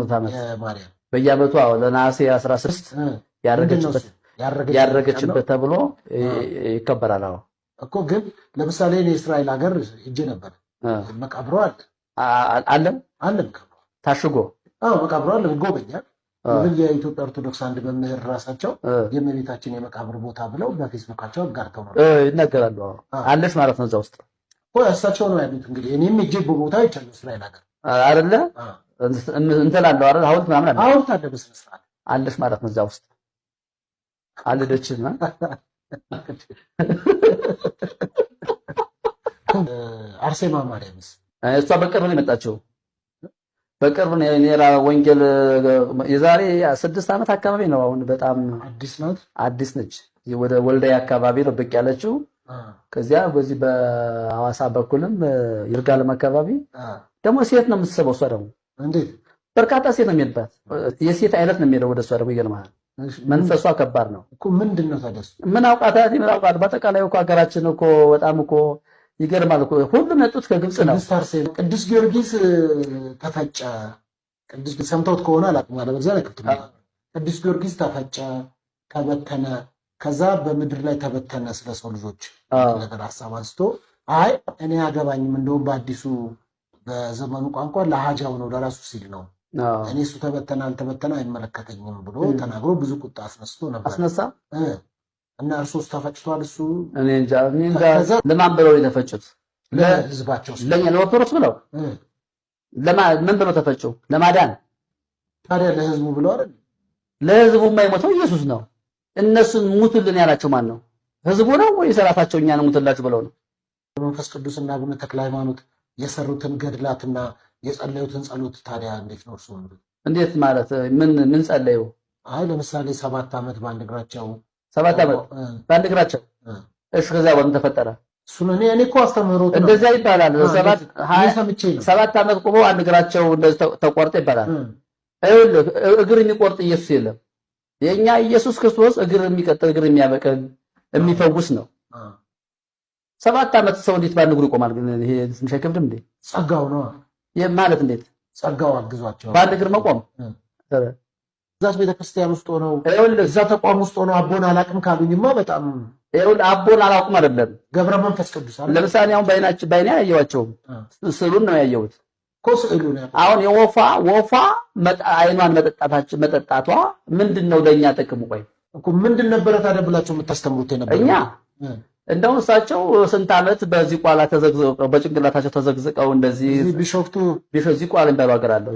የማርያም በየዓመቱ ለነሐሴ 16 ያረገችበት ተብሎ ይከበራል። አዎ እኮ ግን ለምሳሌ እስራኤል ሀገር ሄጄ ነበር። መቃብሩ አለ ታሽጎ መቃብሩ አለ ይጎበኛል። የኢትዮጵያ ኦርቶዶክስ አንድ መምህር ራሳቸው የእመቤታችን የመቃብር ቦታ ብለው በፌስቡካቸው አጋርተው ነው ይናገራሉ። አለሽ ማለት ነው እዛ ውስጥ እሳቸው ነው ያሉት። እንግዲህ እኔም ሄጄ በቦታ ይቻላል እስራኤል ሀገር አይደለ እንትን አለው አይደል ሐውልት ምናምን አለ ሐውልት አለ በስነ ስርዓት አለሽ ማለት ነው እዛ ውስጥ አለደችና አርሴማ ማርያምስ እሷ በቅርብ ነው የመጣችው። በቅርብ ነው የኔራ ወንጌል የዛሬ 6 ዓመት አካባቢ ነው። አሁን በጣም አዲስ ነች። ወደ ወልዳይ አካባቢ ነው ብቅ ያለችው። ከዚያ በዚህ በሐዋሳ በኩልም ይርጋለም አካባቢ ደግሞ ሴት ነው የምትሰበው። እሷ ደግሞ እንዴት በርካታ ሴት ነው የሚሄድባት። የሴት አይነት ነው የሚሄደው ወደ እሷ ደግሞ ይገርማል። መንፈሷ ከባድ ነው እኮ ምንድነው ታዲያ? ምን አውቃታት ይመጣው በአጠቃላይ እኮ ሀገራችን እኮ በጣም እኮ ይገርማል እኮ ሁሉም መጡት ከግብጽ ነው። ቅዱስ ጊዮርጊስ ተፈጨ። ቅዱስ ሰምተውት ከሆነ አላውቅም ማለት በዛ ላይ ቅዱስ ጊዮርጊስ ተፈጨ፣ ተበተነ፣ ከዛ በምድር ላይ ተበተነ ስለሰው ልጆች ነገር ሐሳብ አንስቶ አይ እኔ አገባኝም እንደውም በአዲሱ በዘመኑ ቋንቋ ለሃጃው ነው ለራሱ ሲል ነው እኔ እሱ ተበተነ አልተበተነ አይመለከተኝም ብሎ ተናግሮ ብዙ ቁጣ አስነስቶ ነበር። አስነሳ እና እርሶስ ተፈጭቷል? እሱ እኔ እንጃ ለማን ብለው የተፈጩት? ለህዝባቸው ለኛ ለኦርቶዶክስ ብለው ምን ብለው ተፈጩ? ለማዳን ታዲያ ለህዝቡ ብለው አይደል? ለህዝቡ የማይሞተው ኢየሱስ ነው። እነሱን ሙቱልን ያላቸው ማን ነው? ህዝቡ ነው ወይስ ራሳቸው እኛን ሙቱላችሁ ብለው ነው? መንፈስ ቅዱስና አቡነ ተክለ ሃይማኖት የሰሩትን ገድላትና የጸለዩትን ጸሎት ታዲያ እንዴት ነው እርሱ? እንዴት ማለት ምን ጸለዩ? አይ ለምሳሌ 7 ዓመት በአንድ እግራቸው 7 ዓመት በአንድ እግራቸው እሺ፣ ከዛ በምን ተፈጠረ? እሱን እኔ እኮ አስተምሮት ነው እንደዛ ይባላል። 7 ዓመት ቆመው አንድ እግራቸው እንደዚህ ተቆርጠ ይባላል። አይደል? እግር የሚቆርጥ ኢየሱስ የለም። የኛ ኢየሱስ ክርስቶስ እግር የሚቀጥል እግር የሚያበቅል የሚፈውስ ነው። 7 ዓመት ሰው እንዴት በአንድ እግሩ ይቆማል? ግን ይሄ ትንሽ አይከብድም እንዴ? ጸጋው ነው ማለት እንዴት ጸጋው አግዟቸው በአንድ እግር መቆም እዛች ቤተክርስቲያን ውስጥ ሆነው እዛ ተቋም ውስጥ ሆነው አቦን አላውቅም ካሉኝማ በጣም አቦን አላውቅም አይደለም ገብረ መንፈስ ቅዱስ አለ። ለምሳሌ አሁን ባይኔ አያየዋቸው ስዕሉን ነው ያየሁት እኮ ስዕሉን አሁን የወፋ አይኗን መጠጣቷ ምንድነው ለኛ ጥቅሙ? ቆይ እኮ ምንድን ነበረ ታዲያ ብላችሁ የምታስተምሩት የነበረው? እኛ እንደው እሳቸው ስንት ዓመት በዚህ ቋላ ተዘግዝቀው በጭንቅላታቸው ተዘግዝቀው እንደዚህ ቢሾፍቱ ዚቋላ የሚባለው ሀገር አለ